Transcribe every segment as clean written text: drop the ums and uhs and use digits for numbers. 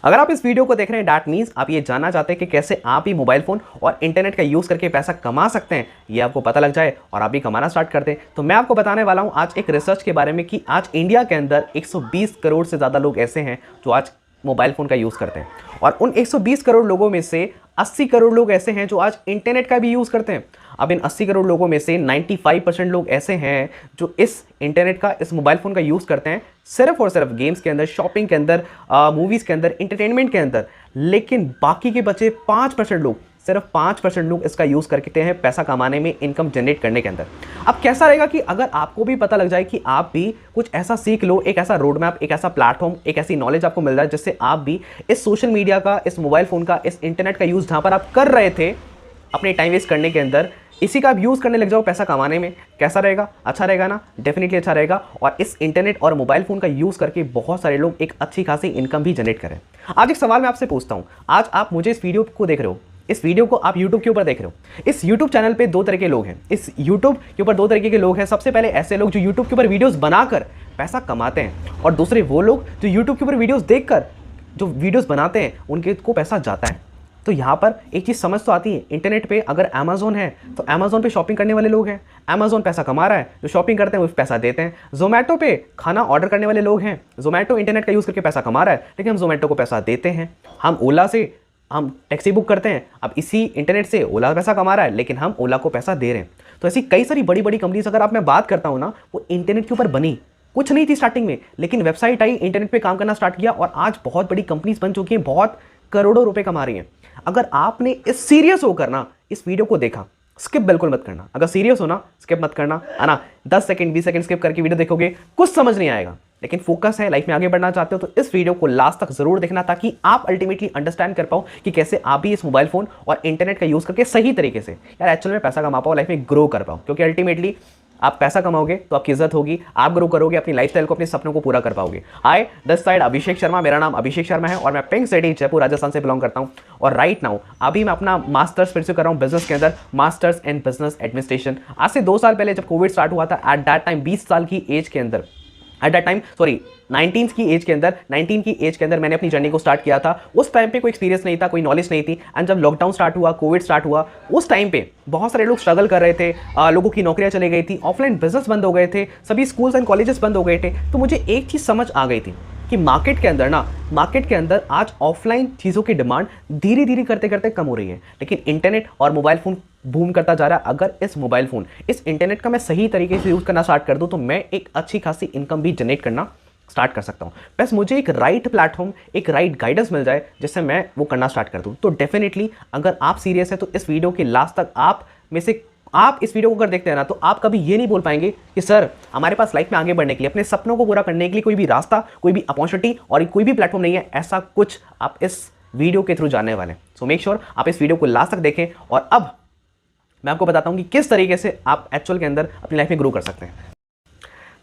अगर आप इस वीडियो को देख रहे हैं दैट मीन्स आप ये जानना चाहते हैं कि कैसे आप भी मोबाइल फोन और इंटरनेट का यूज़ करके पैसा कमा सकते हैं, ये आपको पता लग जाए और आप भी कमाना स्टार्ट कर दें, तो मैं आपको बताने वाला हूं आज एक रिसर्च के बारे में कि आज इंडिया के अंदर 120 करोड़ से ज़्यादा लोग ऐसे हैं जो आज मोबाइल फ़ोन का यूज़ करते हैं और उन 120 करोड़ लोगों में से 80 करोड़ लोग ऐसे हैं जो आज इंटरनेट का भी यूज़ करते हैं। अब इन 80 करोड़ लोगों में से 95% लोग ऐसे हैं जो इस इंटरनेट का, इस मोबाइल फ़ोन का यूज़ करते हैं सिर्फ और सिर्फ गेम्स के अंदर, शॉपिंग के अंदर, मूवीज़ के अंदर, इंटरटेनमेंट के अंदर। लेकिन बाकी के बचे 5% लोग, सिर्फ 5% लोग इसका यूज़ करते हैं पैसा कमाने में, इनकम जनरेट करने के अंदर। अब कैसा रहेगा कि अगर आपको भी पता लग जाए कि आप भी कुछ ऐसा सीख लो, एक ऐसा रोड मैप, एक ऐसा प्लेटफॉर्म, एक ऐसी नॉलेज आपको मिल जाए जिससे आप भी इस सोशल मीडिया का, इस मोबाइल फ़ोन का, इस इंटरनेट का यूज़ जहाँ पर आप कर रहे थे अपने टाइम वेस्ट करने के अंदर, इसी का आप यूज़ करने लग जाओ पैसा कमाने में। कैसा रहेगा? अच्छा रहेगा ना? डेफिनेटली अच्छा रहेगा। और इस इंटरनेट और मोबाइल फ़ोन का यूज़ करके बहुत सारे लोग एक अच्छी खासी इनकम भी जनरेट करें। आज एक सवाल मैं आपसे पूछता हूँ, आज आप मुझे इस वीडियो को देख रहे हो, इस वीडियो को आप YouTube के ऊपर देख रहे हो। इस YouTube चैनल पे दो तरह के लोग हैं, इस YouTube के ऊपर दो तरीके के लोग हैं। सबसे पहले ऐसे लोग जो YouTube के ऊपर वीडियोस बनाकर पैसा कमाते हैं, और दूसरे वो लोग जो YouTube के ऊपर वीडियोस देखकर जो वीडियोस बनाते हैं उनके को पैसा जाता है। तो यहाँ पर एक चीज़ समझ तो आती है, इंटरनेट पे अगर Amazon है तो Amazon पे शॉपिंग करने वाले लोग हैं, Amazon पैसा कमा रहा है, जो शॉपिंग करते हैं वो पैसा देते हैं। Zomato पे खाना ऑर्डर करने वाले लोग हैं, Zomato इंटरनेट का यूज़ करके पैसा कमा रहा है, लेकिन हम Zomato को पैसा देते हैं। हम ओला से हम टैक्सी बुक करते हैं, अब इसी इंटरनेट से ओला पैसा कमा रहा है, लेकिन हम ओला को पैसा दे रहे हैं। तो ऐसी कई सारी बड़ी बड़ी कंपनीज अगर आप मैं बात करता हूँ ना, वो इंटरनेट के ऊपर बनी, कुछ नहीं थी स्टार्टिंग में, लेकिन वेबसाइट आई, इंटरनेट पे काम करना स्टार्ट किया और आज बहुत बड़ी कंपनीज बन चुकी हैं, बहुत करोड़ों रुपए कमा रही हैं। अगर आपने इस सीरियस होकर ना इस वीडियो को देखा, स्किप बिल्कुल मत करना। अगर सीरियस हो ना, स्किप मत करना, है ना। 10 सेकंड 20 सेकंड स्किप करके वीडियो देखोगे, कुछ समझ नहीं आएगा। लेकिन फोकस है, लाइफ में आगे बढ़ना चाहते हो तो इस वीडियो को लास्ट तक जरूर देखना, ताकि आप अल्टीमेटली अंडरस्टैंड कर पाओ कि कैसे आप भी इस मोबाइल फोन और इंटरनेट का यूज करके सही तरीके से यार एक्चुअल में पैसा कमा पाओ, लाइफ में ग्रो कर पाओ। क्योंकि अल्टीमेटली आप पैसा कमाओगे तो आपकी इज्जत होगी, आप ग्रो करोगे, अपनी लाइफस्टाइल को, अपने सपनों को पूरा कर पाओगे। हाय, दिस साइड अभिषेक शर्मा, मेरा नाम अभिषेक शर्मा है और मैं पिंक सिटी जयपुर राजस्थान से बिलोंग करता हूं। और राइट नाउ अभी मैं अपना मास्टर्स फिर से कर रहा हूं बिजनेस के अंदर, मास्टर्स इन बिजनेस एडमिनिस्ट्रेशन। आज से 2 साल पहले जब कोविड स्टार्ट हुआ था, एट दैट टाइम 20 साल की एज के अंदर, एट दैट टाइम 19 की एज के अंदर मैंने अपनी जर्नी को स्टार्ट किया था। उस टाइम पे कोई एक्सपीरियंस नहीं था, कोई नॉलेज नहीं थी। एंड जब लॉकडाउन स्टार्ट हुआ, कोविड स्टार्ट हुआ, उस टाइम पे बहुत सारे लोग स्ट्रगल कर रहे थे, लोगों की नौकरियां चली गई थी, ऑफलाइन बिजनेस बंद हो गए थे, सभी स्कूल्स एंड कॉलेजेस बंद हो गए थे। तो मुझे एक चीज़ समझ आ गई थी कि मार्केट के अंदर आज ऑफलाइन चीज़ों की डिमांड धीरे धीरे करते करते कम हो रही है, लेकिन इंटरनेट और मोबाइल फ़ोन बूम करता जा रहा है। अगर इस मोबाइल फ़ोन, इस इंटरनेट का मैं सही तरीके से यूज़ करना स्टार्ट कर दूँ तो मैं एक अच्छी खासी इनकम भी जनरेट करना स्टार्ट कर सकता हूँ। बस मुझे एक राइट प्लेटफॉर्म, एक राइट गाइडेंस मिल जाए जिससे मैं वो करना स्टार्ट कर दूँ। तो डेफिनेटली अगर आप सीरियस है तो इस वीडियो के लास्ट तक आप इस वीडियो को अगर देखते हैं ना, तो आप कभी ये नहीं बोल पाएंगे कि सर हमारे पास लाइफ में आगे बढ़ने के लिए, अपने सपनों को पूरा करने के लिए कोई भी रास्ता, कोई भी अपॉर्चुनिटी और कोई भी प्लेटफॉर्म नहीं है। ऐसा कुछ आप इस वीडियो के थ्रू जानने वाले हैं। सो मेक श्योर आप इस वीडियो को लास्ट तक देखें। और अब मैं आपको बताता हूं कि किस तरीके से आप एक्चुअल के अंदर अपनी लाइफ में ग्रो कर सकते हैं।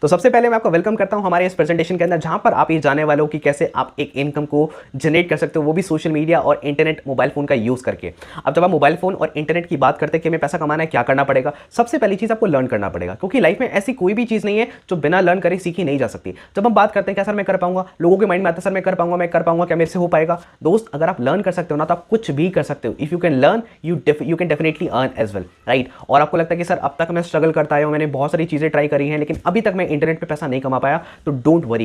तो सबसे पहले मैं आपको वेलकम करता हूं हमारे इस प्रेजेंटेशन के अंदर, जहां पर आप ये जानने वाले हो कि कैसे आप एक इनकम को जनरेट कर सकते हो, वो भी सोशल मीडिया और इंटरनेट, मोबाइल फोन का यूज़ करके। अब जब आप मोबाइल फोन और इंटरनेट की बात करते हैं कि हमें पैसा कमाना है, क्या करना पड़ेगा? सबसे पहली चीज़ आपको लर्न करना पड़ेगा, क्योंकि लाइफ में ऐसी कोई भी चीज़ नहीं है जो बिना लर्न करे सीखी नहीं जा सकती। जब हम बात करते हैं क्या सर मैं कर पाऊंगा, लोगों के माइंड में आता है सर मैं कर पाऊंगा, क्या मेरे से हो पाएगा? दोस्त, अगर आप लर्न कर सकते हो ना तो आप कुछ भी कर सकते हो। If you can learn, you can definitely earn as well, right. और आपको लगता है कि सर अब तक मैं स्ट्रगल करता आया हूं, मैंने बहुत सारी चीज़ें ट्राई करी हैं, लेकिन अभी तक मैं इंटरनेट पर पैसा नहीं कमा पाया, तो डोंट वरी,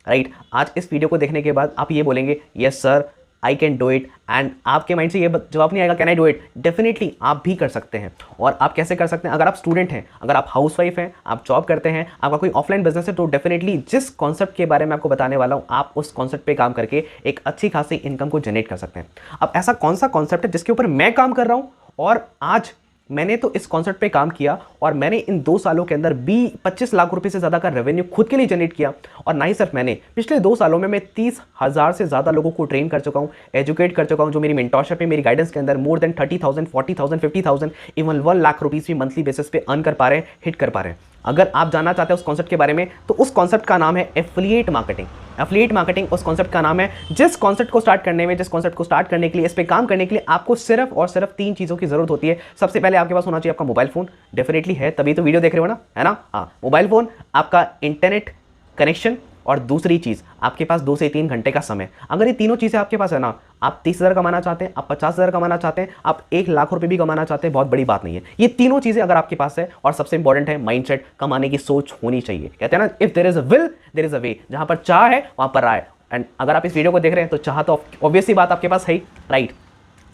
राइट। आज इस वीडियो को देखने के बाद आप ये बोलेंगे yes sir I can do it, and आपके माइंड से ये जवाब नहीं आएगा can I do it? Definitely आप भी कर सकते हैं। और आप कैसे कर सकते हैं? अगर आप स्टूडेंट हैं, अगर आप हाउसवाइफ हैं, आप जॉब करते हैं, आपका कोई ऑफलाइन बिजनेस है, तो डेफिनेटली जिस कॉन्सेप्ट के बारे में आपको बताने वाला हूं, आप उस कॉन्सेप्ट पे काम करके एक अच्छी खासी इनकम को जनरेट कर सकते हैं। अब ऐसा कौन सा कॉन्सेप्ट है जिसके ऊपर मैं काम कर रहा हूं, और आज मैंने तो इस कॉन्सेप्ट पे काम किया और मैंने इन 2 सालों के अंदर 25 लाख रुपए से ज़्यादा का रेवेन्यू खुद के लिए जनरेट किया। और ना ही सिर्फ मैंने, पिछले 2 सालों में मैं 30,000 से ज़्यादा लोगों को ट्रेन कर चुका हूँ, एजुकेट कर चुका हूँ, जो मेरी मेंटरशिप है, मेरी गाइडेंस के अंदर more than 30,000, 40,000, 50,000, even 1 lakh rupees भी मंथली बेसिस पे अर्न कर पा रहे हैं, हिट कर पा रहे हैं। अगर आप जानना चाहते हैं उस कॉन्सेप्ट के बारे में, तो उस कॉन्सेप्ट का नाम है एफिलिएट मार्केटिंग। एफिलिएट मार्केटिंग उस कॉन्सेप्ट का नाम है जिस कॉन्सेप्ट को स्टार्ट करने के लिए, इस पे काम करने के लिए आपको सिर्फ और सिर्फ 3 चीज़ों की जरूरत होती है। सबसे पहले आपके पास होना चाहिए आपका मोबाइल फोन, डेफिनेटली है तभी तो वीडियो देख रहे हो ना, है ना। हाँ, मोबाइल फोन, आपका इंटरनेट कनेक्शन और दूसरी चीज़ आपके पास 2 से 3 घंटे का समय। अगर ये तीनों चीज़ें आपके पास है ना, आप 30,000 कमाना चाहते हैं, आप 50,000 कमाना चाहते हैं, आप 1,00,000 रुपये भी कमाना चाहते हैं, बहुत बड़ी बात नहीं है। ये तीनों चीज़ें अगर आपके पास है, और सबसे इंपॉर्टेंट है माइंडसेट, कमाने की सोच होनी चाहिए। कहते हैं ना, if there is a will there is a way. जहां पर चाह है वहां पर राह है। एंड अगर आप इस वीडियो को देख रहे हैं तो चाह तो ऑब्वियसली बात आपके पास है ही, राइट।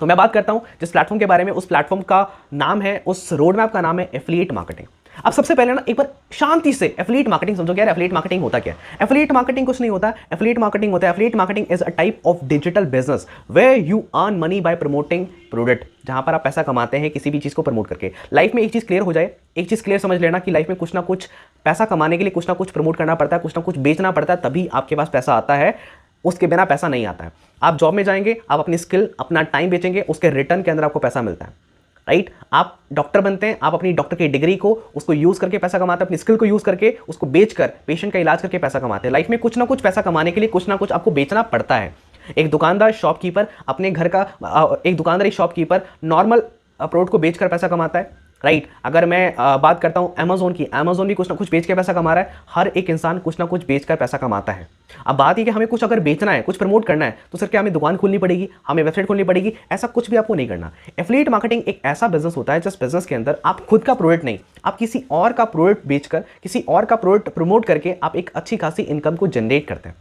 तो मैं बात करता हूं जिस प्लेटफॉर्म के बारे में, उस प्लेटफॉर्म का नाम है, उस रोड मैप का नाम है एफिलिएट मार्केटिंग। अब सबसे पहले ना एक बार शांति से एफिलिएट मार्केटिंग समझो। क्या एफिलिएट मार्केटिंग होता क्या है? एफिलिएट मार्केटिंग कुछ नहीं होता। एफिलिएट मार्केटिंग होता है, affiliate marketing is a type of digital business where you earn money by promoting product. जहां पर आप पैसा कमाते हैं किसी भी चीज को प्रमोट करके। लाइफ में एक चीज क्लियर हो जाए, एक चीज क्लियर समझ लेना कि लाइफ में कुछ ना कुछ पैसा कमाने के लिए कुछ ना कुछ प्रमोट करना पड़ता है, कुछ ना कुछ बेचना पड़ता है, तभी आपके पास पैसा आता है। उसके बिना पैसा नहीं आता है। आप जॉब में जाएंगे, आप अपनी स्किल, अपना टाइम बेचेंगे, उसके रिटर्न के अंदर आपको पैसा मिलता है, राइट। आप डॉक्टर बनते हैं, आप अपनी डॉक्टर की डिग्री को, उसको यूज करके पैसा कमाते हैं, अपनी स्किल को यूज करके, उसको बेचकर पेशेंट का इलाज करके पैसा कमाते हैं। लाइफ में कुछ ना कुछ पैसा कमाने के लिए कुछ ना कुछ आपको बेचना पड़ता है। एक दुकानदार, शॉपकीपर अपने घर का, एक दुकानदार, एक शॉपकीपर नॉर्मल प्रोडक्ट को बेचकर पैसा कमाता है, राइट। अगर मैं बात करता हूं अमेजोन की, अमेजोन भी कुछ ना कुछ बेच के पैसा कमा रहा है। हर एक इंसान कुछ ना कुछ बेचकर पैसा कमाता है। अब बात ये कि हमें कुछ अगर बेचना है, कुछ प्रमोट करना है, तो सर क्या हमें दुकान खोलनी पड़ेगी, हमें वेबसाइट खोलनी पड़ेगी? ऐसा कुछ भी आपको नहीं करना। एफिलिएट मार्केटिंग एक ऐसा बिजनेस होता है जिस बिजनेस के अंदर आप खुद का प्रोडक्ट नहीं, आप किसी और का प्रोडक्ट बेचकर, किसी और का प्रोडक्ट प्रमोट करके आप एक अच्छी खासी इनकम को जनरेट करते हैं।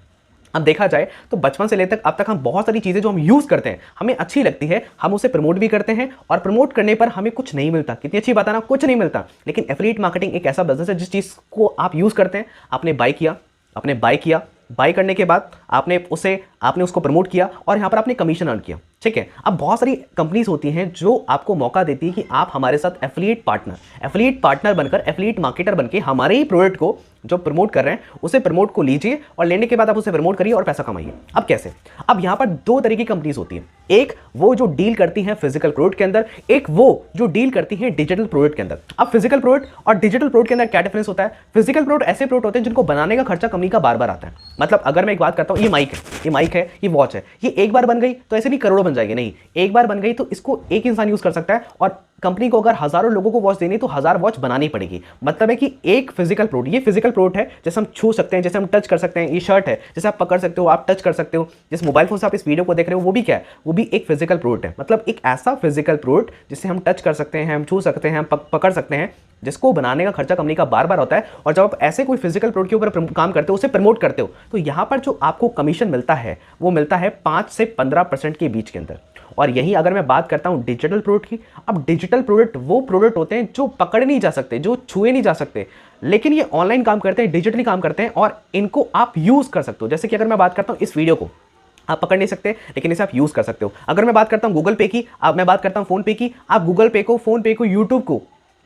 अब देखा जाए तो बचपन से लेकर अब तक हम बहुत सारी चीज़ें जो हम यूज़ करते हैं, हमें अच्छी लगती है, हम उसे प्रमोट भी करते हैं, और प्रमोट करने पर हमें कुछ नहीं मिलता। कितनी अच्छी बात है ना, कुछ नहीं मिलता। लेकिन एफिलिएट मार्केटिंग एक ऐसा बिजनेस है जिस चीज़ को आप यूज़ करते हैं, आपने बाय किया, बाय करने के बाद आपने उसको प्रमोट किया, और यहाँ पर आपने कमीशन अर्न किया, ठीक है। अब बहुत सारी कंपनीज होती हैं जो आपको मौका देती है कि आप हमारे साथ एफिलिएट पार्टनर बनकर, एफिलिएट मार्केटर बनकर हमारे ही प्रोडक्ट को जो प्रमोट कर रहे हैं उसे प्रमोट को लीजिए, और लेने के बाद आप उसे प्रमोट करिए और पैसा कमाइए। अब कैसे? अब यहाँ पर दो तरह की कंपनीज होती हैं। एक वो जो डील करती हैं फिजिकल प्रोडक्ट के अंदर, एक वो जो डील करती हैं डिजिटल प्रोडक्ट के अंदर। अब फिजिकल प्रोडक्ट और डिजिटल प्रोडक्ट के अंदर क्या डिफरेंस होता है? फिजिकल प्रोडक्ट ऐसे प्रोडक्ट होते हैं जिनको बनाने का खर्चा कंपनी का बार बार आता है। मतलब अगर मैं एक बात करता हूँ, ये माइक है, ये वॉच है, ये एक बार बन गई तो ऐसे नहीं करोड़ों बन जाएगी, नहीं, एक बार बन गई तो इसको एक इंसान यूज कर सकता है, और कंपनी को अगर हजारों लोगों को वॉच देनी तो 1000 वॉच बनानी पड़ेगी। मतलब है कि एक फिजिकल प्रोडक्ट, ये फिजिकल प्रोडक्ट है, जैसे हम छू सकते हैं, जैसे हम टच कर सकते हैं। ये शर्ट है, जैसे आप पकड़ सकते हो, आप टच कर सकते हो। जिस मोबाइल फोन से आप इस वीडियो को देख रहे हो वो भी क्या है? वो भी एक फिजिकल प्रोडक्ट है। मतलब एक ऐसा फिजिकल प्रोडक्ट जिसे हम टच कर सकते हैं, हम छू सकते हैं, हम पकड़ सकते हैं, जिसको बनाने का खर्चा कंपनी का बार बार होता है। और जब आप ऐसे कोई फिजिकल प्रोडक्ट के ऊपर काम करते हो, उसे प्रमोट करते हो, तो यहाँ पर जो आपको कमीशन मिलता है वो मिलता है 5 से 15% के बीच के अंदर। और यही अगर मैं बात करता हूं डिजिटल प्रोडक्ट की, अब डिजिटल प्रोडक्ट वो प्रोडक्ट होते हैं जो पकड़े नहीं जा सकते, जो छुए नहीं जा सकते, लेकिन ये ऑनलाइन काम करते हैं, डिजिटली काम करते हैं, और इनको आप यूज कर सकते हो। जैसे कि अगर मैं बात करता हूं इस वीडियो को, आप पकड़ नहीं सकते लेकिन इसे आप यूज कर सकते हो। अगर मैं बात करता हूं गूगल पे की, मैं बात करता हूं फोन पे की, आप गूगल पे को, फोन पे को, यूट्यूब को,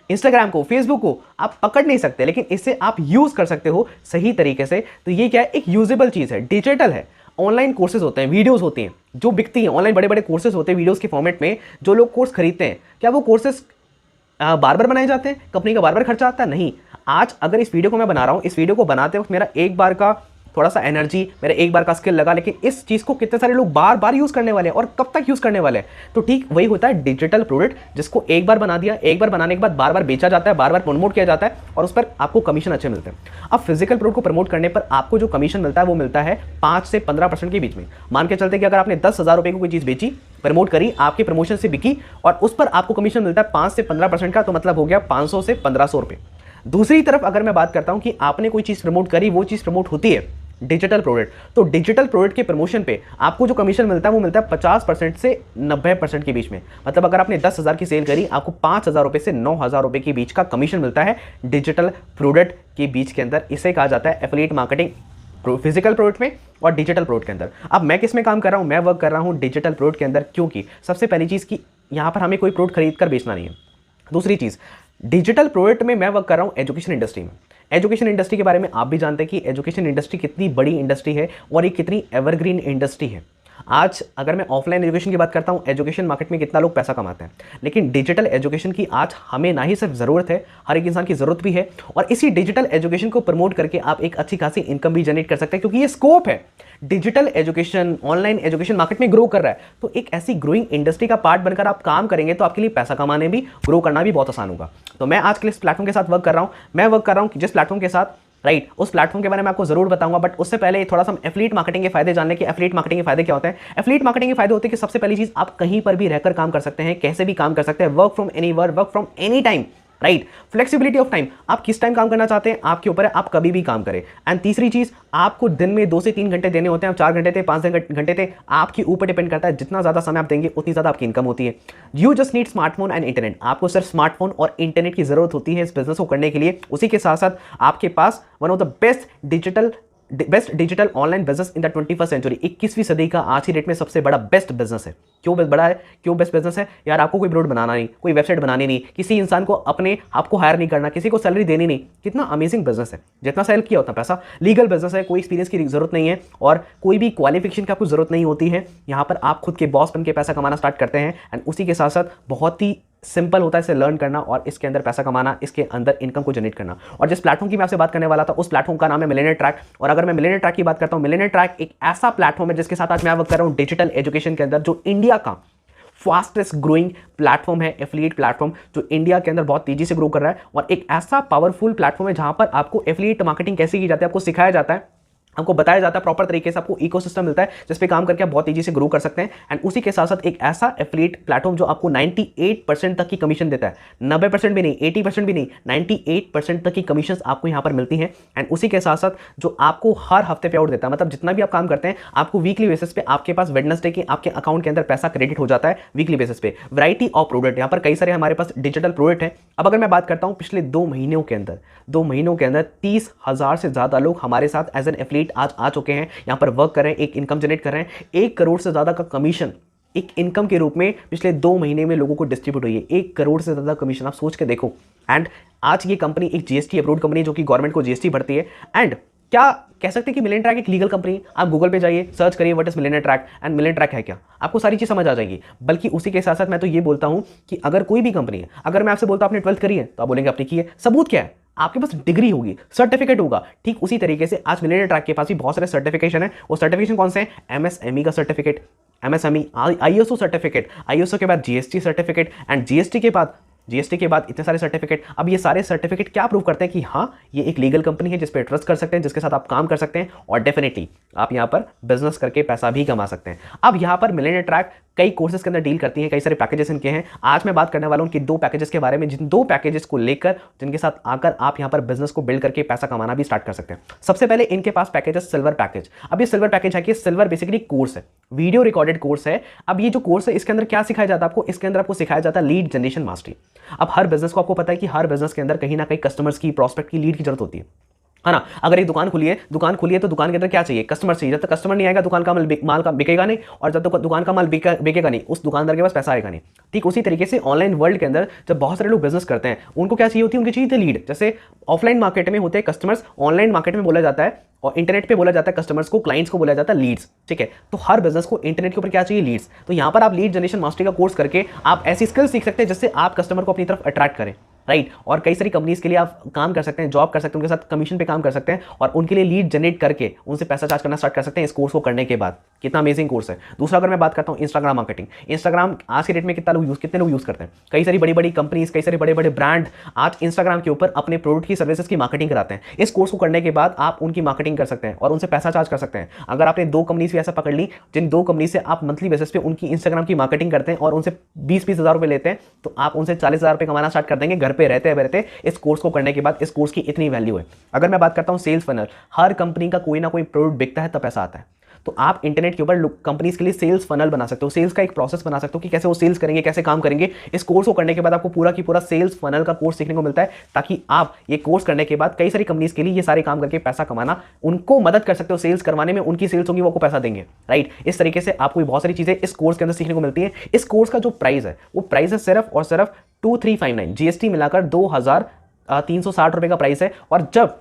इंस्टाग्राम को, फेसबुक को आप पकड़ नहीं सकते, लेकिन इससे आप यूज कर सकते हो सही तरीके से। तो ये क्या है? एक यूजेबल चीज है, डिजिटल है। ऑनलाइन कोर्सेज होते हैं, वीडियोस होती हैं जो बिकती हैं ऑनलाइन, बड़े बड़े कोर्सेज होते हैं वीडियोस के फॉर्मेट में, जो लोग कोर्स खरीदते हैं, क्या वो कोर्सेज बार बार बनाए जाते हैं? कंपनी का बार बार खर्चा आता है? नहीं। आज अगर इस वीडियो को मैं बना रहा हूं, इस वीडियो को बनाते वक्त मेरा एक बार का थोड़ा सा एनर्जी, मेरा एक बार का स्किल लगा, लेकिन इस चीज को कितने सारे लोग बार बार यूज करने वाले हैं, और कब तक यूज करने वाले हैं? तो ठीक वही होता है डिजिटल प्रोडक्ट, जिसको एक बार बना दिया, एक बार बनाने के बाद बार बार बेचा जाता है, बार बार प्रमोट किया जाता है, और उस पर आपको कमीशन अच्छे मिलते हैं। अब फिजिकल प्रोडक्ट को प्रमोट करने पर आपको जो कमीशन मिलता है वो मिलता है 5 से 15% के बीच में। मान के चलते कि अगर आपने 10,000 रुपए की कोई चीज बेची, प्रमोट करी, आपके प्रमोशन से बिकी, और उस पर आपको कमीशन मिलता है 5 से 15% का, तो मतलब हो गया 500 से 1500 रुपए। दूसरी तरफ अगर मैं बात करता हूं कि आपने कोई चीज प्रमोट करी, वो चीज प्रमोट होती है डिजिटल प्रोडक्ट, तो डिजिटल प्रोडक्ट के प्रमोशन पे आपको जो कमीशन मिलता है वो मिलता है 50% से 90% के बीच में। मतलब अगर आपने 10,000 की सेल करी, आपको 5,000 रुपए से 9,000 रुपए के बीच का कमीशन मिलता है डिजिटल प्रोडक्ट के बीच के अंदर। इसे कहा जाता है एफिलिएट मार्केटिंग फिजिकल प्रोडक्ट में और डिजिटल प्रोडक्ट के अंदर। अब मैं किस में काम कर रहा हूं? मैं वर्क कर रहा हूं डिजिटल प्रोडक्ट के अंदर, क्योंकि सबसे पहली चीज की यहां पर हमें कोई प्रोडक्ट खरीद कर बेचना नहीं है। दूसरी चीज, डिजिटल प्रोडक्ट में मैं वर्क कर रहा हूं एजुकेशन इंडस्ट्री में। एजुकेशन इंडस्ट्री के बारे में आप भी जानते हैं कि एजुकेशन इंडस्ट्री कितनी बड़ी इंडस्ट्री है और ये कितनी एवरग्रीन इंडस्ट्री है। आज अगर मैं ऑफलाइन एजुकेशन की बात करता हूँ, एजुकेशन मार्केट में कितना लोग पैसा कमाते हैं, लेकिन डिजिटल एजुकेशन की आज हमें ना ही सिर्फ ज़रूरत है, हर एक इंसान की ज़रूरत भी है। और इसी डिजिटल एजुकेशन को प्रमोट करके आप एक अच्छी खासी इनकम भी जनरेट कर सकते हैं, क्योंकि ये स्कोप है। Digital education, online education market में ग्रो कर रहा है, तो एक ऐसी ग्रोइंग इंडस्ट्री का पार्ट बनकर आप काम करेंगे तो आपके लिए पैसा कमाने भी, ग्रो करना भी बहुत आसान होगा। तो मैं आज के लिए इस प्लेटफॉर्म के साथ वर्क कर रहा हूँ। मैं वर्क कर रहा हूँ जिस प्लेटफॉर्म के साथ राइट, उस प्लेटफॉर्म के बारे में आपको जरूर बताऊंगा, बट उससे पहले थोड़ा सा एफिलिएट मार्केटिंग के फायदे जानने के। एफिलिएट मार्केटिंग के फायदे क्या होते हैं? एफिलिएट मार्केटिंग के फायदे होते हैं कि सबसे पहली चीज, आप कहीं पर भी रहकर काम कर सकते हैं, कैसे भी काम कर सकते हैं, work from anywhere, work from any time, right. Flexibility of time, आप किस टाइम काम करना चाहते हैं आपके ऊपर है, आप कभी भी काम करें। एंड तीसरी चीज, आपको दिन में 2 से 3 घंटे देने होते हैं, 4 घंटे थे, 5 घंटे थे, आपके ऊपर डिपेंड करता है। जितना ज्यादा समय आप देंगे उतनी ज्यादा आपकी इनकम होती है। You just need smartphone and internet, आपको सिर्फ स्मार्टफोन और इंटरनेट की जरूरत होती है इस बिजनेस को करने के लिए। उसी के साथ साथ आपके पास one of the best digital online business in the 21st century, 21वीं सदी का आज की डेट में सबसे बड़ा बेस्ट बिजनेस है। क्यों बड़ा है, क्यों बेस्ट बिजनेस है? यार आपको कोई प्रोडक्ट बनाना नहीं, कोई वेबसाइट बनानी नहीं, किसी इंसान को आपको हायर नहीं करना, किसी को सैलरी देनी नहीं। कितना अमेजिंग बिजनेस है, जितना सेल किया उतना पैसा। लीगल बिजनेस है, कोई एक्सपीरियंस की जरूरत नहीं है और कोई भी क्वालिफिकेशन की आपको जरूरत नहीं होती है। यहाँ पर आप खुद के बॉस बन के पैसा कमाना स्टार्ट करते हैं। एंड उसी के साथ साथ बहुत ही सिंपल होता है इसे लर्न करना और इसके अंदर पैसा कमाना, इसके अंदर इनकम को जनरेट करना। और जिस प्लेटफॉर्म की मैं आपसे बात करने वाला था, उस प्लेटफॉर्म का नाम है मिलियनेयर ट्रैक। और अगर मैं मिलियनेयर ट्रैक की बात करता हूं, मिलियनेयर ट्रैक एक ऐसा प्लेटफॉर्म है जिसके साथ आज मैं वर्क कर रहा हूं डिजिटल एजुकेशन के अंदर, जो इंडिया का फास्टेस्ट ग्रोइंग प्लेटफॉर्म है, एफिलिएट प्लेटफॉर्म, जो इंडिया के अंदर बहुत तेजी से ग्रो कर रहा है। और एक ऐसा पावरफुल प्लेटफॉर्म है जहां पर आपको एफिलिएट मार्केटिंग कैसे की जाती है आपको सिखाया जाता है, आपको बताया जाता है प्रॉपर तरीके से, आपको इकोसिस्टम मिलता है जिस पे काम करके आप बहुत तेजी से ग्रो कर सकते हैं। एंड उसी के साथ साथ एक ऐसा एफिलिएट प्लेटफॉर्म जो आपको 98% तक की कमीशन देता है, 90% भी नहीं, 80% भी नहीं, 98% तक की कमीशन आपको यहां पर मिलती है। एंड उसी के साथ साथ जो आपको हर हफ्ते पे आउट देता है, मतलब जितना भी आप काम करते हैं आपको वीकली बेसिस पे आपके पास वेडनेसडे के आपके अकाउंट के अंदर पैसा क्रेडिट हो जाता है वीकली बेसिस पे। वैरायटी ऑफ प्रोडक्ट, यहाँ पर कई सारे हमारे पास डिजिटल प्रोडक्ट है। अब अगर मैं बात करता हूँ पिछले 2 महीनों के अंदर 30,000 से ज्यादा लोग हमारे साथ एज एन एफिलिएट आज आ चुके हैं, यहां पर वर्क कर रहे हैं, एक इनकम जनरेट कर रहे हैं। 1 करोड़ से ज्यादा का कमीशन एक इनकम के रूप में पिछले 2 महीने में लोगों को डिस्ट्रीब्यूट हुई है। 1 करोड़ से ज्यादा कमीशन, आप सोच के देखो। एंड आज ये कंपनी एक जीएसटी अप्रूव्ड कंपनी जो कि गवर्नमेंट को जीएसटी भरती है। एंड क्या कह सकते हैं कि मिलियनेयर ट्रैक एक लीगल कंपनी है? आप गूगल पे जाइए, सर्च करिए what is millionaire track and millionaire track है क्या, आपको सारी चीज समझ आ जाएगी। बल्कि उसी के साथ साथ मैं तो ये बोलता हूं कि अगर कोई भी कंपनी है, अगर मैं आपसे बोलता हूं आपने 12th करी है, तो आप बोलेंगे आपने की है, सबूत क्या है? आपके पास डिग्री होगी, सर्टिफिकेट होगा। ठीक उसी तरीके से आज मिलियनेयर ट्रैक के पास भी बहुत सारे सर्टिफिकेशन है। वो सर्टिफिकेशन कौन से हैं? एमएसएमई का certificate, MSME, ISO certificate, ISO के बाद जीएसटी सर्टिफिकेट, एंड जीएसटी के बाद इतने सारे सर्टिफिकेट। अब ये सारे सर्टिफिकेट क्या प्रूव करते हैं कि हाँ ये एक लीगल कंपनी है जिस पे ट्रस्ट कर सकते हैं, जिसके साथ आप काम कर सकते हैं और डेफिनेटली आप यहाँ पर बिजनेस करके पैसा भी कमा सकते हैं। अब यहाँ पर मिलियनेयर ट्रैक कई कोर्सेज के अंदर डील करती है, कई सारे पैकेजेस इनके हैं। आज मैं बात करने वाला हूं उनके 2 पैकेजेस के बारे में, जिन 2 पैकेजेस को लेकर जिनके साथ आकर आप यहाँ पर बिजनेस को बिल्ड करके पैसा कमाना भी स्टार्ट कर सकते हैं। सबसे पहले इनके पास पैकेज है सिल्वर पैकेज। अब ये सिल्वर पैकेज है कि सिल्वर बेसिकली कोर्स है, वीडियो रिकॉर्डेड कोर्स है। अब ये जो कोर्स है इसके अंदर क्या सिखाया जाता है आपको? इसके अंदर आपको सिखाया जाता है लीड जनरेशन मास्टरी। अब हर बिजनेस को आपको पता है कि हर बिजनेस के अंदर कहीं ना कहीं कस्टमर्स की, प्रॉस्पेक्ट की लीड की जरूरत होती है ना। अगर एक दुकान खुली है तो दुकान के अंदर क्या चाहिए? कस्टमर चाहिए। जब तक कस्टमर नहीं आएगा दुकान का माल का बिकेगा नहीं, और जब तक दुकान का माल बिकेगा नहीं उस दुकानदार के पास पैसा आएगा नहीं। ठीक उसी तरीके से ऑनलाइन वर्ल्ड के अंदर जब बहुत सारे लोग बिजनेस करते हैं उनको क्या चाहिए होती है? उनकी चाहिए थी लीड। जैसे ऑफलाइन मार्केट में होते हैं कस्टमर्स, ऑनलाइन मार्केट में बोला जाता है और इंटरनेट पे बोला जाता है कस्टमर्स को, क्लाइंट्स को बोला जाता है लीड्स। ठीक है, तो हर बिजनेस को इंटरनेट के ऊपर क्या चाहिए? लीड्स। तो यहाँ पर आप लीड जनरेशन मास्टरी का कोर्स करके आप ऐसी स्किल सीख सकते हैं जिससे आप कस्टमर को अपनी तरफ अट्रैक्ट करें, राइट। और कई सारी कंपनीज के लिए आप काम कर सकते हैं, जॉब कर सकते हैं, उनके साथ कमीशन पे काम कर सकते हैं और उनके लिए लीड जनरेट करके उनसे पैसा चार्ज करना स्टार्ट कर सकते हैं इस कोर्स को करने के बाद। कितना अमेजिंग कोर्स है। दूसरा अगर मैं बात करता हूं इंस्टाग्राम मार्केटिंग, इंस्टाग्राम आज के डेट में कितने लोग यूज करते हैं? कई सारी बड़ी बड़ी कंपनीज, कई सारे बड़े बड़े ब्रांड आज इंस्टाग्राम के ऊपर अपने प्रोडक्ट की, सर्विसेज की मार्केटिंग कराते हैं। इस कोर्स को करने के बाद आप उनकी मार्केटिंग कर सकते हैं और उनसे पैसा चार्ज कर सकते हैं। अगर आपने 2 कंपनीज भी ऐसा पकड़ ली जिन 2 कंपनी से आप मंथली बेसिस पे उनकी इंस्टाग्राम की मार्केटिंग करते हैं और उनसे 20-20 हज़ार रुपए लेते हैं, तो आप उनसे 40,000 रुपए कमाना स्टार्ट कर देंगे घर पे रहते इस कोर्स को करने के बाद। इस कोर्स की इतनी वैल्यू है। अगर मैं बात करता हूं सेल्स फनल, हर कंपनी का कोई ना कोई प्रोडक्ट बिकता है तब पैसा आता है। तो आप इंटरनेट के ऊपर कंपनीज के लिए सेल्स फनल बना सकते हो, सेल्स का एक प्रोसेस बना सकते हो कि कैसे वो सेल्स करेंगे, कैसे काम करेंगे। इस कोर्स को करने के बाद आपको पूरा की पूरा सेल्स फनल का कोर्स सीखने को मिलता है, ताकि आप ये कोर्स करने के बाद कई सारी कंपनीज के लिए ये सारे काम करके पैसा कमाना, उनको मदद कर सकते हो सेल्स करवाने में। उनकी सेल्स होंगी वो आपको पैसा देंगे, राइट। इस तरीके से आपको बहुत सारी चीजें इस कोर्स के अंदर सीखने को मिलती है। इस कोर्स का जो प्राइस है वो प्राइस है सिर्फ और सिर्फ 2359, जीएसटी मिलाकर 2360 रुपए का प्राइस है। और जब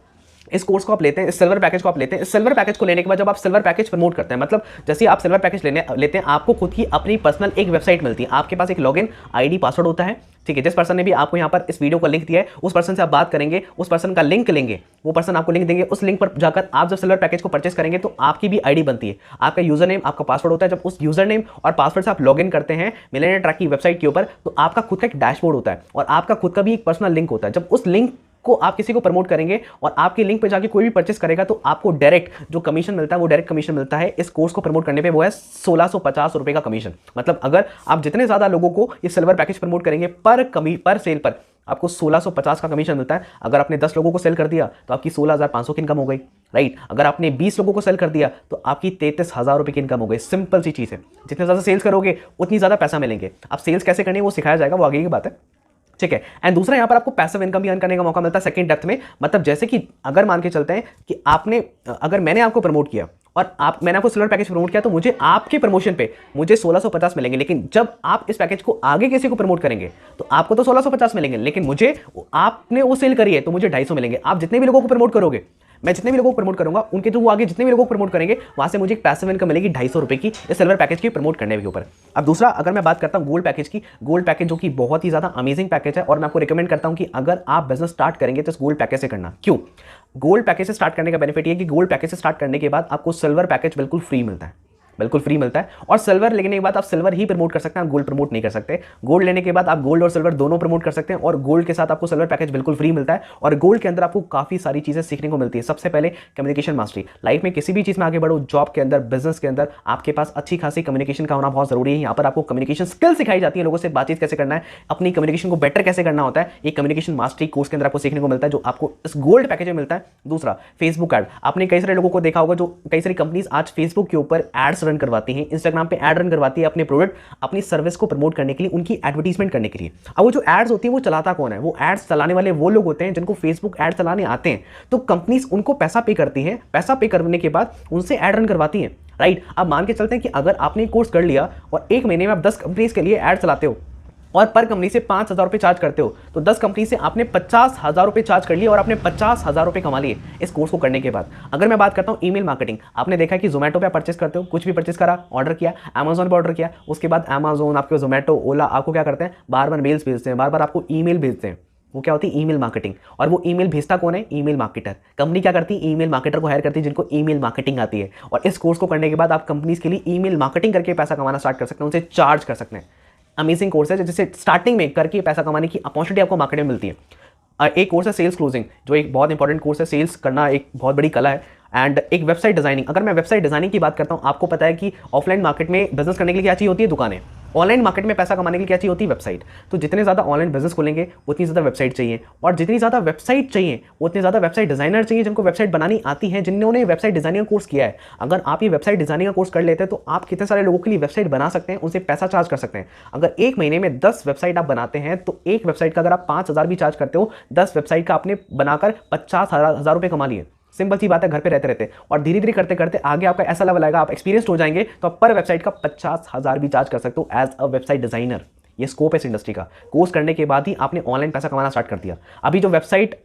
इस कोर्स को आप लेते हैं, इस सिल्वर पैकेज को आप लेते हैं, इस सिल्वर पैकेज को लेने के बाद जब आप सिल्वर पैकेज प्रमोट करते हैं, मतलब जैसे आप सिल्वर पैकेज लेते हैं, आपको खुद की अपनी पर्सनल एक वेबसाइट मिलती है, आपके पास एक लॉगिन आईडी पासवर्ड होता है। ठीक है, जिस पर्सन ने भी आपको यहाँ पर इस वीडियो का लिंक दिया है उस पर्सन से आप बात करेंगे, उस पर्सन का लिंक लेंगे, वो पर्सन आपको लिंक देंगे, उस लिंक पर जाकर आप जब सिल्वर पैकेज को परचेस करेंगे तो आपकी भी आईडी बनती है, आपका यूजर नेम, आपका पासवर्ड होता है। जब उस यूजर नेम और पासवर्ड से आप लॉगिन करते हैं मिलियनेयर ट्रैक की वेबसाइट के ऊपर, तो आपका खुद का एक डैशबोर्ड होता है और आपका खुद का भी एक पर्सनल लिंक होता है। जब उस लिंक को आप किसी को प्रमोट करेंगे और आपकी लिंक पे जाके कोई भी परचेस करेगा तो आपको डायरेक्ट जो कमीशन मिलता है वो डायरेक्ट कमीशन मिलता है इस कोर्स को प्रमोट करने पे, वो है 1650 रुपए का कमीशन। मतलब अगर आप जितने ज़्यादा लोगों को ये सिल्वर पैकेज प्रमोट करेंगे पर सेल पर आपको 1650 का कमीशन मिलता है। अगर आपने 10 लोगों को सेल कर दिया तो आपकी 16,500 की इनकम हो गई, राइट। अगर आपने 20 लोगों को सेल कर दिया तो आपकी 33,000 रुपए की इनकम हो गई। सिंपल सी चीज़ है, जितने ज़्यादा सेल्स करोगे उतनी ज़्यादा पैसा मिलेंगे। अब सेल्स कैसे करनी है वो सिखाया जाएगा, वो आगे की बात है, ठीक है। एंड दूसरा यहाँ पर आपको पैसिव इनकम भी अर्न करने का मौका मिलता है सेकंड डेप्थ में। मतलब जैसे कि अगर मान के चलते हैं कि अगर मैंने आपको प्रमोट किया और मैंने आपको सिल्वर पैकेज प्रमोट किया तो मुझे आपके प्रमोशन पे मुझे 1650 मिलेंगे, लेकिन जब आप इस पैकेज को आगे किसी को प्रमोट करेंगे तो आपको तो 1650 मिलेंगे, लेकिन मुझे आपने वो सेल करी है तो मुझे 250 मिलेंगे। आप जितने भी लोगों को प्रमोट करोगे, मैं जितने भी लोगों को प्रमोट करूंगा उनके थ्रू आगे जितने भी लोगों को प्रमोट करेंगे वहां से मुझे एक पैसिव इनकम मिलेगी 250 रुपए की इस सिल्वर पैकेज की प्रमोट करने के ऊपर। अब दूसरा अगर मैं बात करता हूं गोल्ड पैकेज की, गोल्ड पैकेज जो कि बहुत ही ज्यादा अमेजिंग पैकेज है और मैं आपको रिकमेंड करता हूं कि अगर आप बिजनेस स्टार्ट करेंगे तो इस गोल्ड पैकेज से करना। क्यों? गोल्ड पैकेज से स्टार्ट करने का बेनिफिट ये है कि गोल्ड पैकेज से स्टार्ट करने के बाद आपको सिल्वर पैकेज बिल्कुल फ्री मिलता है, बिल्कुल फ्री मिलता है। और सिल्वर लेने के बाद आप सिल्वर ही प्रमोट कर सकते हैं, आप गोल्ड प्रमोट नहीं कर सकते। गोल्ड लेने के बाद आप गोल्ड और सिल्वर दोनों प्रमोट कर सकते हैं और गोल्ड के साथ आपको सिल्वर पैकेज बिल्कुल फ्री मिलता है। और गोल्ड के अंदर आपको काफी सारी चीजें सीखने को मिलती है। सबसे पहले कम्युनिकेशन मास्टरी। लाइफ में किसी भी चीज में आगे बढ़ो, जॉब के अंदर, बिजनेस के अंदर आपके पास अच्छी खासी कम्युनिकेशन का होना बहुत जरूरी है। यहाँ पर आपको कम्युनिकेशन स्किल सिखाई जाती है, लोगों से बातचीत कैसे करना है, अपनी कम्युनिकेशन को बेटर कैसे करना होता है, ये कम्युनिकेशन मास्टरी कोर्स के अंदर आपको सीखने को मिलता है, जो आपको इस गोल्ड पैकेज में मिलता है। दूसरा फेसबुक एड। आपने कई सारे लोगों को देखा होगा जो कई सारी कंपनीज आज फेसबुक के ऊपर एड्स रन करवाती हैं, इंस्टाग्राम पे ऐड रन करवाती है अपने प्रोडक्ट, अपनी सर्विस को प्रमोट करने के लिए, उनकी एडवर्टीजमेंट करने के लिए। अब वो जो एड्स होती है वो चलाता कौन है? वो एड्स चलाने वाले वो लोग होते हैं जिनको फेसबुक एड चलाने आते हैं। तो कंपनीज उनको पैसा पे करती हैं, पैसा पे करने के बाद उनसे एड रन करवाती हैं, राइट। अब मान के चलते हैं कि अगर आपने कोर्स कर लिया और एक महीने में आप 10 कंपनीज के लिए एड चलाते हो और पर कंपनी से 5,000 रुपये चार्ज करते हो, तो 10 कंपनी से आपने 50,000 रुपये चार्ज कर लिए और आपने 50,000 रुपये कमा लिए इस कोर्स को करने के बाद। अगर मैं बात करता हूँ ईमेल मार्केटिंग, आपने देखा कि जोमेटो पे आप परचेस करते हो, कुछ भी परचेस करा, ऑर्डर किया, अमेजोन पे ऑर्डर किया, उसके बाद अमेजोन, आपके जोमेटो, ओला आपको क्या करते हैं, बार बार मेल्स भेजते हैं, बार बार आपको ईमेल भेजते हैं। वो क्या होती है? Email marketing. और वो ईमेल भेजता कौन है? Email marketer. कंपनी क्या करती है? ईमेल मार्केटर को हायर करती है जिनको ईमेल मार्केटिंग आती है। और इस कोर्स को करने के बाद आप कंपनीज के लिए ईमेल मार्केटिंग करके पैसा कमाना स्टार्ट कर सकते हैं, उनसे चार्ज कर सकते हैं। अमेजिंग कोर्स है जिससे स्टार्टिंग में करके पैसा कमाने की अपॉर्चुनिटी आपको मार्केट में मिलती है। एक कोर्स है सेल्स क्लोजिंग, जो एक बहुत इंपॉर्टेंट कोर्स है। सेल्स करना एक बहुत बड़ी कला है। एंड एक वेबसाइट डिजाइनिंग। अगर मैं वेबसाइट डिजाइनिंग की बात करता हूं, आपको पता है कि ऑफलाइन मार्केट में बिजनेस करने के लिए क्या चाहिए होती है? दुकानें। ऑनलाइन मार्केट में पैसा कमाने के लिए क्या चाहिए होती है? वेबसाइट। तो जितने ज़्यादा ऑनलाइन बिजनेस खोलेंगे उतनी ज़्यादा वेबसाइट चाहिए, और जितनी ज़्यादा वेबसाइट चाहिए उतने ज़्यादा वेबसाइट डिजाइनर चाहिए जिनको वेबसाइट बनानी आती है, जिन्होंने वेबसाइट डिजाइनिंग का कोर्स किया है। अगर आप ये वेबसाइट डिजाइनिंग का कोर्स कर लेते हैं तो आप कितने सारे लोगों के लिए वेबसाइट बना सकते हैं, उनसे पैसा चार्ज कर सकते हैं। अगर एक महीने में 10 वेबसाइट आप बनाते हैं तो एक वेबसाइट का अगर आप 5,000 भी चार्ज करते हो, 10 वेबसाइट का आपने बनाकर 50,000 रुपये कमा लिए। सिंपल सी बात है, घर पे रहते रहते। और धीरे धीरे करते करते आगे आपका ऐसा लेवल आएगा, आप एक्सपीरियंस्ड हो जाएंगे तो आप पर वेबसाइट का 50,000 भी चार्ज कर सकते हो एज अ वेबसाइट डिजाइनर। ये स्कोप है इस इंडस्ट्री का। कोर्स करने के बाद ही आपने ऑनलाइन पैसा कमाना स्टार्ट कर दिया। अभी जो वेबसाइट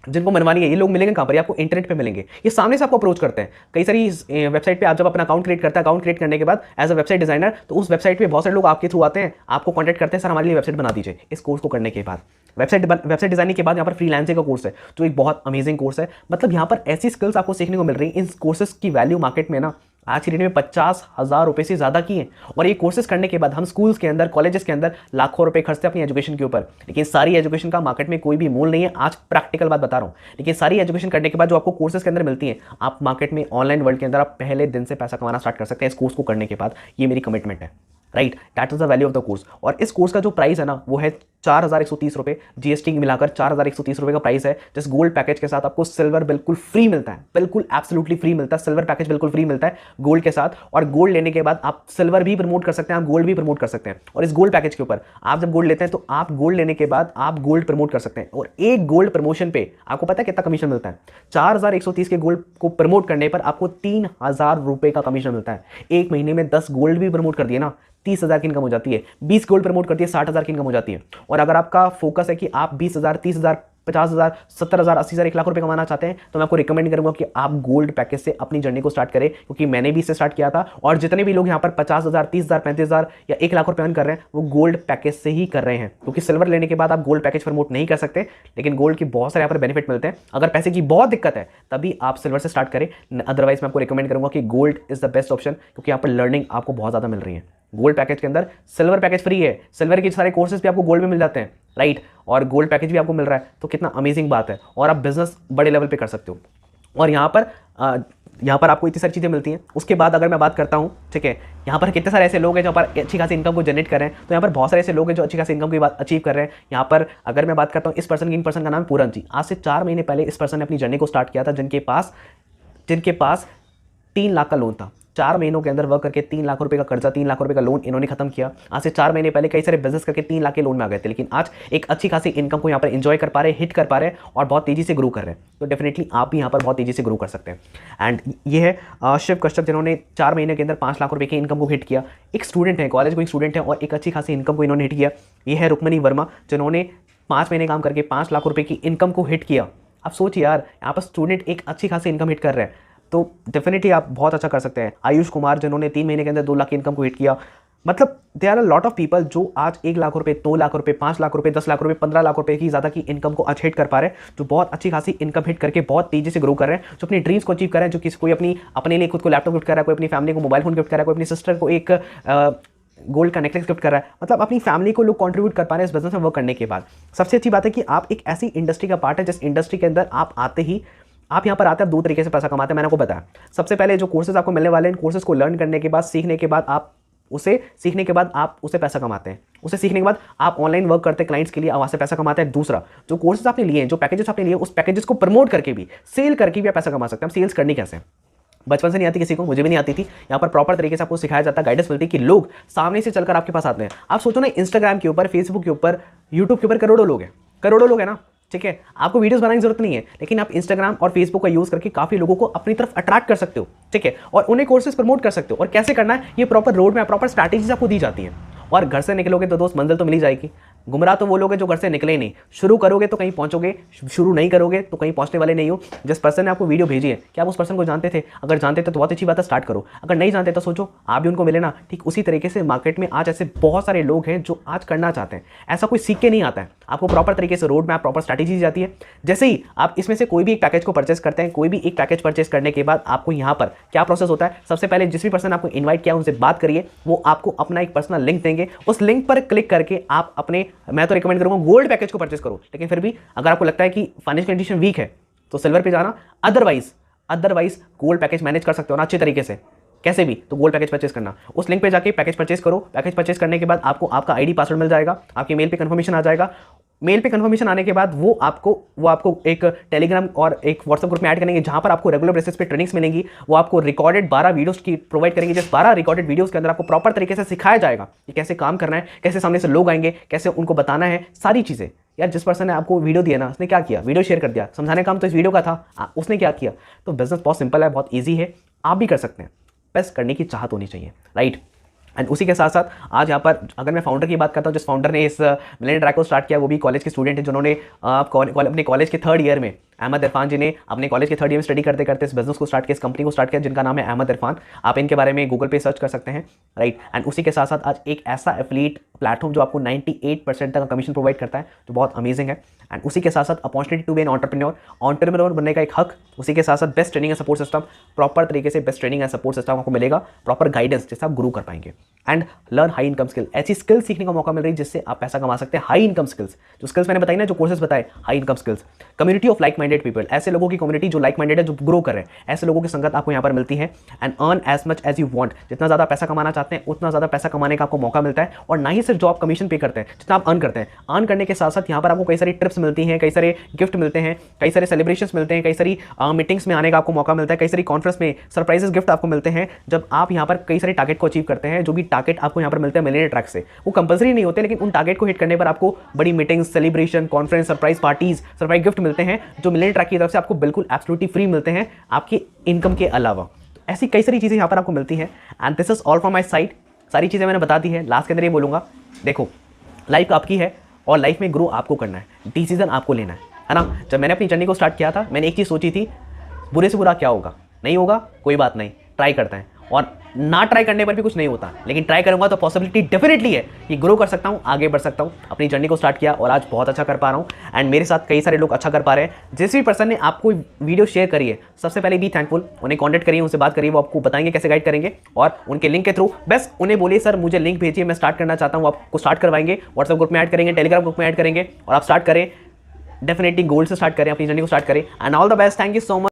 जिनको मनवानी है, ये लोग मिलेंगे कहाँ पर? आपको इंटरनेट पे मिलेंगे। ये सामने से आपको अप्रोच करते हैं। कई सारी वेबसाइट पे आप जब अपना अकाउंट क्रिएट करते हैं, अकाउंट क्रिएट करने के बाद एज अ वेबसाइट डिजाइनर, तो उस वेबसाइट पे बहुत सारे लोग आपके थ्रू आते हैं, आपको कॉन्टैक्ट करते हैं, सर हमारे लिए वेबसाइट बना दीजिए। इस कोर्स को करने के बाद वेबसाइट डिजाइनिंग के बाद यहाँ पर फ्रीलांसिंग का कोर्स है, जो एक बहुत अमेजिंग कोर्स है। मतलब यहाँ पर ऐसी स्किल्स आपको सीखने को मिल रही है। इन कोर्सेज की वैल्यू मार्केट में ना आज की डेट में 50,000 रुपये से ज़्यादा की है। और ये कोर्सेज करने के बाद हम स्कूल्स के अंदर, कॉलेजेस के अंदर लाखों रुपए खर्चते हैं अपनी एजुकेशन के ऊपर, लेकिन सारी एजुकेशन का मार्केट में कोई भी मूल नहीं है। आज प्रैक्टिकल बात बता रहा हूँ। लेकिन सारी एजुकेशन करने के बाद जो आपको कोर्सेज के अंदर मिलती है, आप मार्केट में, ऑनलाइन वर्ल्ड के अंदर आप पहले दिन से पैसा कमाना स्टार्ट कर सकते हैं इस कोर्स को करने के बाद। ये मेरी कमिटमेंट है, right. That is the value of the course. और इस कोर्स का जो प्राइस है ना वो है 4,130 रुपये, जीएसटी मिलाकर 4,130 रुपये का प्राइस है। जिस गोल्ड पैकेज के साथ आपको सिल्वर बिल्कुल फ्री मिलता है, बिल्कुल एब्सोल्युटली फ्री मिलता है। सिल्वर पैकेज बिल्कुल फ्री मिलता है गोल्ड के साथ। और गोल्ड लेने के बाद आप सिल्वर भी प्रमोट कर सकते हैं, आप गोल्ड भी प्रमोट कर सकते हैं। और इस गोल्ड पैकेज के ऊपर आप जब गोल्ड लेते हैं तो आप गोल्ड लेने के बाद आप गोल्ड प्रमोट कर सकते हैं। और एक गोल्ड प्रमोशन पे आपको पता है कितना कमीशन मिलता है? 4,130 के गोल्ड को प्रमोट करने पर आपको 3,000 रुपये का कमीशन मिलता है। एक महीने में 10 गोल्ड भी प्रमोट कर दिए ना, 30,000 की इनकम हो जाती है। 20 गोल्ड प्रमोट करती है, 60,000 की इनकम हो जाती है। और अगर आपका फोकस है कि आप 20,000, 30,000, 50,000, 70,000, 80,000, 1 लाख रुपए कमाना चाहते हैं, तो मैं आपको रिकमेंड करूंगा कि आप गोल्ड पैकेज से अपनी जर्नी को स्टार्ट करें, क्योंकि मैंने भी इससे स्टार्ट किया था। और जितने भी लोग यहाँ पर 50,000, 30,000, 35,000 या 1 लाख रुपए अर्न कर रहे हैं, वो गोल्ड पैकेज से ही कर रहे हैं। क्योंकि सिल्वर लेने के बाद आप गोल्ड पैकेज प्रमोट नहीं कर सकते, लेकिन गोल्ड की बहुत सारे यहाँ पर बेनिफिट मिलते हैं। अगर पैसे की बहुत दिक्कत है तभी आप सिल्वर से स्टार्ट करें, अदरवाइज मैं आपको रिकमेंड करूंगा कि gold is the best option, क्योंकि यहाँ पर लर्निंग आपको बहुत ज़्यादा मिल रही है। गोल्ड पैकेज के अंदर सिल्वर पैकेज फ्री है, सिल्वर के सारे कोर्सेज भी आपको गोल्ड में मिल जाते हैं, राइट। और गोल्ड पैकेज भी आपको मिल रहा है, तो कितना अमेजिंग बात है, और आप बिजनेस बड़े लेवल पे कर सकते हो। और यहाँ पर आपको इतनी सारी चीज़ें मिलती हैं। उसके बाद अगर मैं बात करता हूँ, ठीक है, यहाँ पर कितने सारे ऐसे लोग हैं जहाँ पर अच्छी खासी इनकम को जनरेट कर रहे हैं, तो यहाँ पर बहुत सारे ऐसे लोग हैं जो अच्छी खासी इनकम की बात अचीव कर रहे हैं। यहाँ पर अगर मैं बात करता हूँ इस पर्सन का नाम पूरन जी। आज से 4 महीने पहले इस पर्सन ने अपनी जर्नी को स्टार्ट किया था, जिनके पास 3 लाख का लोन था। 4 महीनों के अंदर वर्क करके 3 लाख रुपए का कर्जा, 3 लाख रुपए का लोन इन्होंने खत्म किया। आज से 4 महीने पहले कई सारे बिजनेस करके 3 लाख के लोन में आ गए थे, लेकिन आज एक अच्छी खासी इनकम को यहाँ पर एंजॉय कर पा रहे हैं, हिट कर पा रहे हैं और बहुत तेजी से ग्रो कर रहे हैं। तो डेफिनेटली आप भी यहाँ पर बहुत तेजी से ग्रो कर सकते हैं। एंड ये है शिव कश्यप, जिन्होंने 4 महीने के अंदर 5 लाख रुपए की इनकम को हिट किया। एक स्टूडेंट है, कॉलेज को एक स्टूडेंट है और एक अच्छी खासी इनकम को इन्होंने हिट किया। ये है रुक्मणी वर्मा, जिन्होंने 5 महीने काम करके 5 लाख रुपए की इनकम को हिट किया। आप सोचिए यार, यहाँ पर स्टूडेंट एक अच्छी खासी इनकम हिट कर रहे हैं, तो डेफिनेटली आप बहुत अच्छा कर सकते हैं। आयुष कुमार, जिन्होंने 3 महीने के अंदर 2 लाख की इनकम को हिट किया। मतलब they are a lot of people जो आज 1 लाख रुपए, 2 लाख रुपए, 5 लाख रुपए, 10 लाख रुपए, 15 लाख रुपए की ज़्यादा की इनकम को आज हिट कर पा रहे हैं, जो बहुत अच्छी खासी इनकम हिट करके बहुत तेजी से ग्रो कर रहे हैं, जो अपनी ड्रीम्स को अचीव कर रहे हैं, जो किसी कोई अपने लिए खुद को लैपटॉप गिफ्ट कर रहा है, कोई अपनी फैमिली को मोबाइल फोन गिफ्ट कर रहा है, कोई अपनी सिस्टर को एक गोल्ड का नेकलेस गिफ्ट कर रहा है। मतलब अपनी फैमिली को लोग कंट्रीब्यूट कर पा रहे हैं इस बिजनेस में वर्क करने के बाद। सबसे अच्छी बात है कि आप एक ऐसी इंडस्ट्री का पार्ट है जिस इंडस्ट्री के अंदर आप यहाँ पर आते हैं, आप 2 तरीके से पैसा कमाते हैं। मैंने आपको बताया, सबसे पहले जो कोर्सेज आपको मिलने वाले हैं, इन कोर्सेज को लर्न करने के बाद, सीखने के बाद आप उसे पैसा कमाते हैं। उसे सीखने के बाद आप ऑनलाइन वर्क करते हैं क्लाइंट्स के लिए, वहाँ से पैसा कमाते हैं। दूसरा, जो कोर्सेज आपने लिए हैं, जो पैकेजेस आपने लिए, उस पैकेजेस को प्रमोट करके भी, सेल करके भी आप पैसा कमा सकते हैं। हम सेल्स करनी कैसे, बचपन से नहीं आती किसी को, मुझे भी नहीं आती थी। यहाँ पर प्रॉपर तरीके से आपको सिखाया जाता है, गाइडेंस मिलती है कि लोग सामने से चलकर आपके पास आते हैं। आप सोचो ना, इंस्टाग्राम के ऊपर, फेसबुक के ऊपर, यूट्यूब के ऊपर करोड़ों लोग हैं ना, ठीक है। आपको वीडियोस बनाने की जरूरत नहीं है, लेकिन आप इंस्टाग्राम और फेसबुक का यूज करके काफी लोगों को अपनी तरफ अट्रैक्ट कर सकते हो, ठीक है, और उन्हें कोर्सेज प्रमोट कर सकते हो। और कैसे करना है, ये proper road map, proper strategies आपको दी जाती है। और घर से निकलोगे तो दोस्त मंजिल तो मिल ही जाएगी। गुमराह तो वो लोग हैं जो घर से निकले ही नहीं। शुरू करोगे तो कहीं पहुंचोगे, शुरू नहीं करोगे तो कहीं पहुंचने वाले नहीं हो। जिस पर्सन ने आपको वीडियो भेजी है, क्या आप उस पर्सन को जानते थे? अगर जानते थे तो बहुत अच्छी बात है, स्टार्ट करो। अगर नहीं जानते तो सोचो आप भी उनको मिले ना। ठीक उसी तरीके से मार्केट में आज ऐसे बहुत सारे लोग हैं जो आज करना चाहते हैं। ऐसा कोई सीख के नहीं आता है, आपको प्रॉपर तरीके से रोड मैप, प्रॉपर स्ट्रैटेजी दी जाती है। जैसे ही आप इसमें से कोई भी एक पैकेज को परचेस करते हैं, कोई भी एक पैकेज परचेस करने के बाद आपको यहाँ पर क्या प्रोसेस होता है, सबसे पहले जिस भी पर्सन आपको इन्वाइट किया उनसे बात करिए, वो आपको अपना एक पर्सनल लिंक देंगे। उस लिंक पर क्लिक करके आप अपने, मैं तो रिकमेंड करूंगा गोल्ड पैकेज को परचेस करो, लेकिन फिर भी अगर आपको लगता है कि फाइनेंशियल कंडीशन वीक है तो सिल्वर पे जाना। अदरवाइज गोल्ड पैकेज मैनेज कर सकते हो ना अच्छे तरीके से, कैसे भी, तो गोल्ड पैकेज परचेस करना। उस लिंक पे जाके पैकेज परचेस करो। पैकेज परचेस करने के बाद आपको आपका आईडी पासवर्ड मिल जाएगा, आपके मेल पे कंफर्मेशन आ जाएगा। मेल पे कंफर्मेशन आने के बाद वो आपको एक टेलीग्राम और एक व्हाट्सएप ग्रुप में ऐड करेंगे, जहां पर आपको रेगुलर बेसिस पे ट्रेनिंग्स मिलेंगी। वो आपको रिकॉर्डेड 12 वीडियोस की प्रोवाइड करेंगे, जिस 12 रिकॉर्डेड वीडियोस के अंदर आपको प्रॉपर तरीके से सिखाया जाएगा कि कैसे काम करना है, कैसे सामने से लोग आएंगे, कैसे उनको बताना है, सारी चीजें। यार जिस पर्सन ने आपको वीडियो दिया ना, उसने क्या किया, वीडियो शेयर कर दिया, समझाने का काम तो इस वीडियो का था, उसने क्या किया। तो बिजनेस बहुत सिंपल है, बहुत ईजी है, आप भी कर सकते हैं, बस करने की चाहत होनी चाहिए, राइट। एंड उसी के साथ साथ आज यहाँ पर अगर मैं फाउंडर की बात करता हूँ, जिस फाउंडर ने इस मिलियन ट्रैक को स्टार्ट किया, वो भी कॉलेज के स्टूडेंट हैं, जिन्होंने अपने कॉलेज के 3rd ईयर में, अहमद इरफान जी ने अपने कॉलेज के 3rd ईयर में स्टडी करते करते इस बिजनेस को स्टार्ट किया, इस कंपनी को स्टार्ट किया, जिनका नाम है अहमद इरफान। आप इनके बारे में गूगल पे सर्च कर सकते हैं, राइट। एंड उसी के साथ साथ आज एक ऐसा एफिलिएट प्लेटफॉर्म जो आपको 98% तक का कमीशन प्रोवाइड करता है, जो बहुत अमेजिंग है। एंड उसी के साथ साथ opportunity to be an entrepreneur बनने का एक हक, उसी के साथ साथ best training and support system, proper तरीके से best training and support system आपको मिलेगा, प्रॉपर गाइडेंस जिससे आप ग्रो कर पाएंगे। And learn high income skill, ऐसी स्किल सीखने का मौका मिल रही है जिससे आप पैसा कमा सकते हैं। हाई इनकम स्किल्स, जो स्किल्स मैंने बताई ना, जो कोर्सेज बताए, high income skills. Community of like minded people, ऐसे लोगों की कम्युनिटी जो लाइक माइंडेड है, जो ग्रो कर रहे हैं, ऐसे लोगों की संगत आपको यहाँ पर मिलती है। And earn as much as you want, जितना ज़्यादा पैसा कमाना चाहते हैं उतना ज़्यादा पैसा कमाने का आपको मौका मिलता है। और ना ही सिर्फ जो आप कमीशन पे करते हैं, जितना आप अर्न करते हैं, अर्न करने के साथ साथ यहाँ पर आपको कई सारी ट्रिप्स मिलती हैं, कई सारे गिफ्ट मिलते हैं, कई सारे सेलिब्रेशंस मिलते हैं, कई सारी मीटिंग्स में आने का आपको मौका मिलता है, कई सारी कॉन्फ्रेंस में सरप्राइजेस गिफ्ट आपको मिलते हैं, जब आप यहाँ पर कई सारे टारगेट को अचीव करते हैं। जो भी टारगेट आपको यहाँ पर मिलते हैं मिलियन ट्रैक से, वो कंपल्सरी नहीं होते, लेकिन उन टारगेट को हिट करने पर आपको बड़ी meetings, celebration, conference, surprise parties, surprise gift मिलते हैं, जो मिलियन ट्रैक की तरफ से आपको बिल्कुल एब्सोल्युटली फ्री मिलते हैं, आपकी इनकम के अलावा। तो ऐसी कई सारी चीज़ें यहाँ पर आपको मिलती हैं। And this is all from my side, सारी चीज़ें मैंने बता दी है। लास्ट के अंदर ये बोलूँगा, देखो लाइफ आपकी है और लाइफ में ग्रो आपको करना है, डिसीजन आपको लेना है ना। जब मैंने अपनी जर्नी को स्टार्ट किया था, मैंने एक चीज़ सोची थी, बुरे से बुरा क्या होगा, नहीं होगा कोई बात नहीं, ट्राई करते हैं। और ना ट्राई करने पर भी कुछ नहीं होता, लेकिन ट्राई करूंगा तो पॉसिबिलिटी डेफिनेटली है कि ग्रो कर सकता हूँ, आगे बढ़ सकता हूँ। अपनी जर्नी को स्टार्ट किया और आज बहुत अच्छा कर पा रहा हूँ एंड मेरे साथ कई सारे लोग अच्छा कर पा रहे हैं। जिस भी पर्सन ने आपको वीडियो शेयर करी है, सबसे पहले बी थैंकफुल, उन्हें कॉन्टैक्ट करिए, उनसे बात करिए, वो आपको बताएंगे कैसे गाइड करेंगे, और उनके लिंक के थ्रू बस उन्हें बोलिए सर मुझे लिंक भेजिए, मैं स्टार्ट करना चाहता हूँ, आपको स्टार्ट करवाएंगे, व्हाट्सएप ग्रुप में ऐड करेंगे, टेलीग्राम ग्रुप में ऐड करेंगे और आप स्टार्ट करें। डेफिनेटली गोल से स्टार्ट करें, अपनी जर्नी को स्टार्ट करें and all the best. Thank you so much.